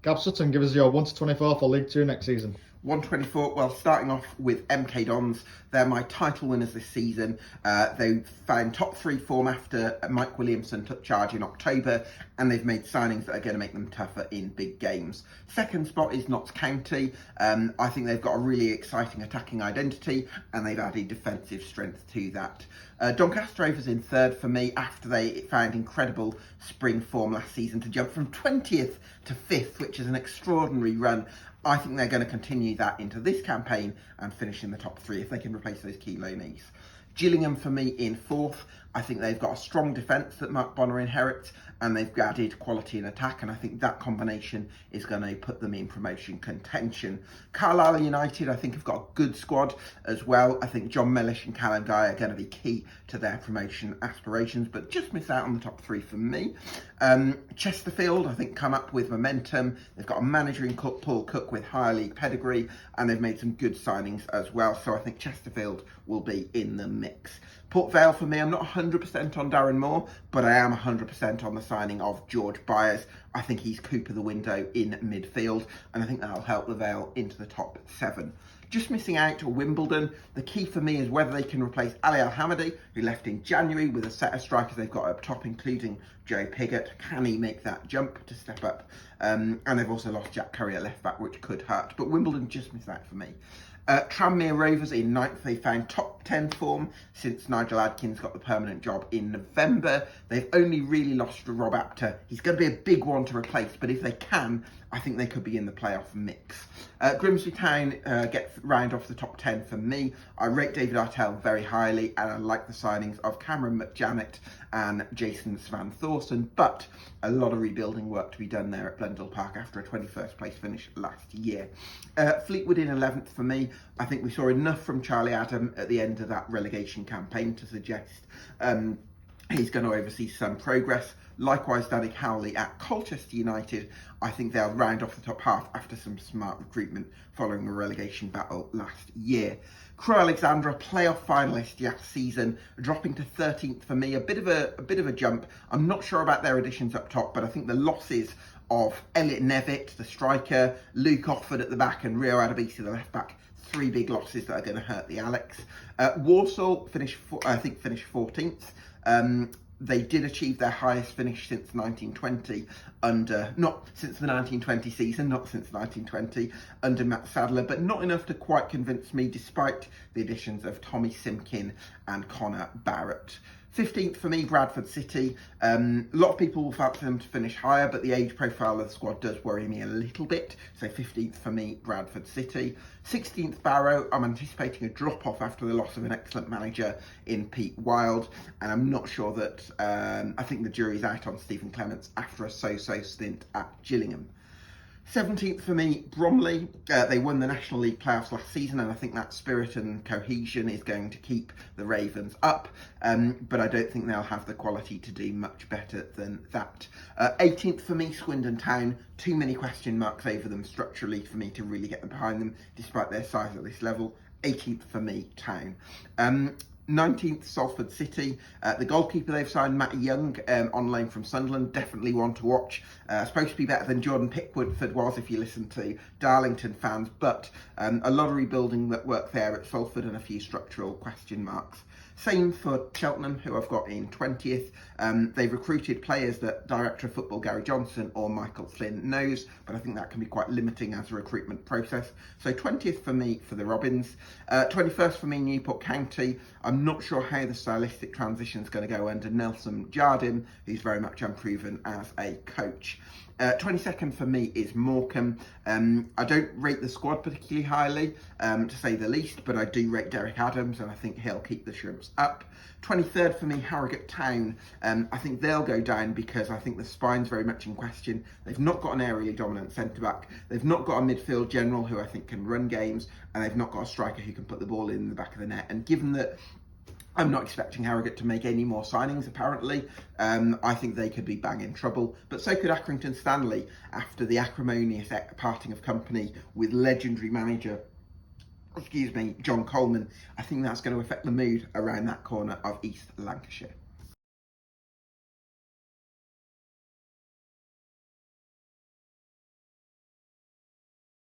Gab Sutton, give us your 1 to 24 for League 2 next season. 124, well, starting off with MK Dons, they're my title winners this season. They found top three form after Mike Williamson took charge in October, and they've made signings that are going to make them tougher in big games. Second spot is Notts County. I think they've got a really exciting attacking identity, and they've added defensive strength to that. Doncaster Rovers in third for me after they found incredible spring form last season to jump from 20th to 5th, which is an extraordinary run. I think they're going to continue that into this campaign and finish in the top three if they can replace those key loanees. Gillingham for me in fourth. I think they've got a strong defence that Mark Bonner inherits, and they've added quality in attack, and I think that combination is going to put them in promotion contention. Carlisle United, I think, have got a good squad as well. I think John Mellish and Callum Guy are going to be key to their promotion aspirations, but just miss out on the top three for me. Chesterfield, I think, come up with momentum. They've got a manager in Paul Cook with higher league pedigree, and they've made some good signings as well, so I think Chesterfield will be in the mix. Port Vale for me, I'm not 100% on Darren Moore, but I am 100% on the signing of George Byers. I think he's Cooper the window in midfield, and I think that'll help the Vale into the top seven. Just missing out Wimbledon. The key for me is whether they can replace Ali Al-Hamadi, who left in January, with a set of strikers they've got up top, including Joe Pigott. Can he make that jump to step up? And they've also lost Jack Curry at left back, which could hurt. But Wimbledon just missed out for me. Tranmere Rovers in ninth. They found top 10 form since Nigel Adkins got the permanent job in November. They've only really lost to Rob Apter. He's going to be a big one to replace, but if they can, I think they could be in the playoff mix. Grimsby Town get round off the top 10 for me. I rate David Artell very highly, and I like the signings of Cameron McJanet and Jason Svan Thorson, but a lot of rebuilding work to be done there at Blundell Park after a 21st place finish last year. Fleetwood in 11th for me. I think we saw enough from Charlie Adam at the end of that relegation campaign to suggest he's going to oversee some progress. Likewise, Danny Cowley at Colchester United. I think they'll round off the top half after some smart recruitment following a relegation battle last year. Crewe Alexandra, playoff finalist last season, dropping to 13th for me. A bit of a jump. I'm not sure about their additions up top, but I think the losses of Elliot Nevitt, the striker, Luke Offord at the back, and Rio Adebisi, the left back, three big losses that are going to hurt the Alex. Walsall finished 14th. They did achieve their highest finish since 1920 not since the 1920 season, not since 1920, under Matt Sadler, but not enough to quite convince me despite the additions of Tommy Simkin and Connor Barrett. 15th for me, Bradford City. A lot of people will fancy them to finish higher, but the age profile of the squad does worry me a little bit. So 15th for me, Bradford City. 16th, Barrow. I'm anticipating a drop-off after the loss of an excellent manager in Pete Wild, and I'm not sure that, I think the jury's out on Stephen Clements after a so-so stint at Gillingham. 17th for me, Bromley. They won the National League playoffs last season, and I think that spirit and cohesion is going to keep the Ravens up, but I don't think they'll have the quality to do much better than that. 18th for me, Swindon Town. Too many question marks over them structurally for me to really get them behind them, despite their size at this level. 18th for me, Town. 19th, Salford City. The goalkeeper they've signed, Matty Young, on loan from Sunderland, definitely one to watch. Supposed to be better than Jordan Pickford was if you listen to Darlington fans, but a lot of rebuilding that work there at Salford and a few structural question marks. Same for Cheltenham, who I've got in 20th. They've recruited players that Director of Football Gary Johnson or Michael Flynn knows, but I think that can be quite limiting as a recruitment process. So 20th for me for the Robins. 21st for me, Newport County. I'm not sure how the stylistic transition is going to go under Nelson Jardim, who's very much unproven as a coach. 22nd for me is Morecambe. I don't rate the squad particularly highly, to say the least, but I do rate Derek Adams, and I think he'll keep the Shrimps up. 23rd for me, Harrogate Town. I think they'll go down because I think the spine's very much in question. They've not got an aerially dominant centre-back. They've not got a midfield general who I think can run games, and they've not got a striker who can put the ball in the back of the net. And given that I'm not expecting Harrogate to make any more signings, apparently. I think they could be bang in trouble, but so could Accrington Stanley after the acrimonious parting of company with legendary manager, John Coleman. I think that's going to affect the mood around that corner of East Lancashire.